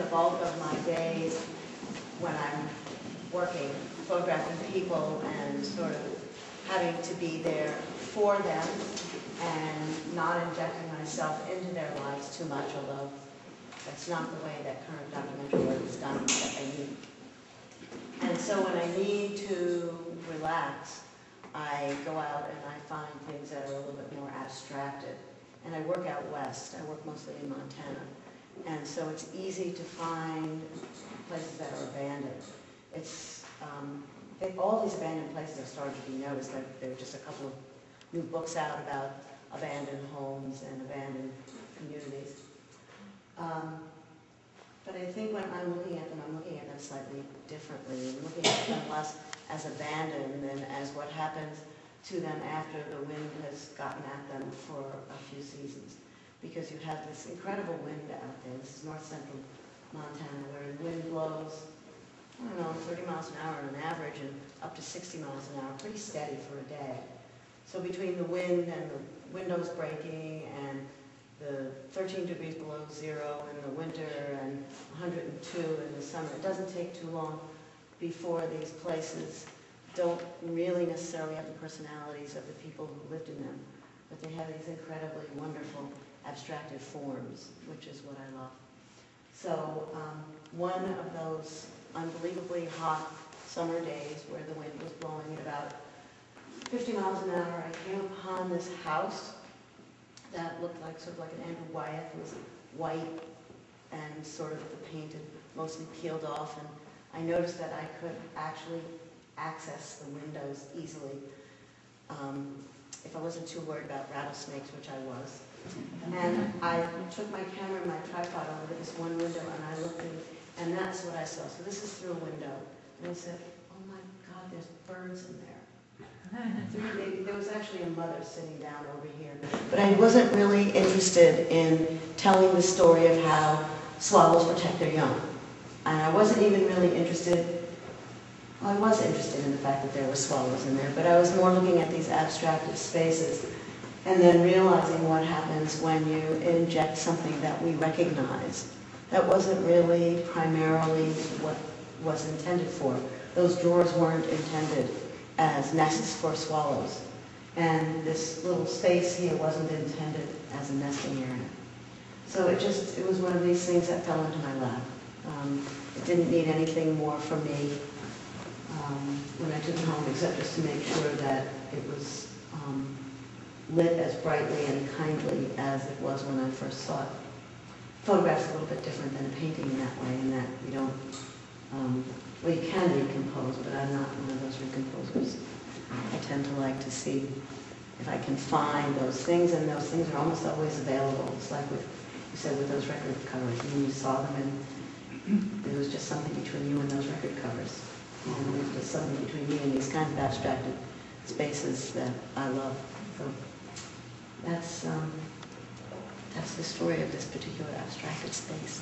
the bulk of my days when I'm working, photographing people and sort of having to be there for them and not injecting myself into their lives too much, although that's not the way that current documentary work is done that I need. And so when I need to relax, I go out and I find things that are a little bit more abstracted. And I work out west. I work mostly in Montana. And so it's easy to find places that are abandoned. It's, all these abandoned places are starting to be noticed. There are just a couple of new books out about abandoned homes and abandoned communities. But I think when I'm looking at them, I'm looking at them slightly differently. I'm looking at them less as abandoned than as what happens to them after the wind has gotten at them for a few seasons. Because you have this incredible wind out there. This is north central Montana, where the wind blows, I don't know, 30 miles an hour on average and up to 60 miles an hour, pretty steady for a day. So between the wind and the windows breaking and the 13 degrees below zero in the winter and 102 in the summer, it doesn't take too long before these places don't really necessarily have the personalities of the people who lived in them, but they have these incredibly wonderful abstracted forms, which is what I love. So one of those unbelievably hot summer days where the wind was blowing at about 50 miles an hour, I came upon this house that looked like sort of like an Andrew Wyeth. It was white and sort of the painted, mostly peeled off, and I noticed that I could actually access the windows easily if I wasn't too worried about rattlesnakes, which I was. And I took my camera and my tripod over to this one window and I looked in, and that's what I saw. So this is through a window. And I said, oh my God, there's birds in there. There was actually a mother sitting down over here. But I wasn't really interested in telling the story of how swallows protect their young. And I wasn't even really interested, well, I was interested in the fact that there were swallows in there, but I was more looking at these abstracted spaces and then realizing what happens when you inject something that we recognize. That wasn't really primarily what was intended for. Those drawers weren't intended as nests for swallows. And this little space here wasn't intended as a nesting area. So it was one of these things that fell into my lap. It didn't need anything more from me when I took it home, except just to make sure that it was lit as brightly and kindly as it was when I first saw it. Photograph's a little bit different than a painting in that way, in that you don't, well, you can recompose, but I'm not one of those recomposers. I tend to like to see if I can find those things, and those things are almost always available. It's like with, you said, with those record covers. And you saw them, and there was just something between you and those record covers. And there's just something between me and these kinds of abstracted spaces that I love. So that's the story of this particular abstracted space.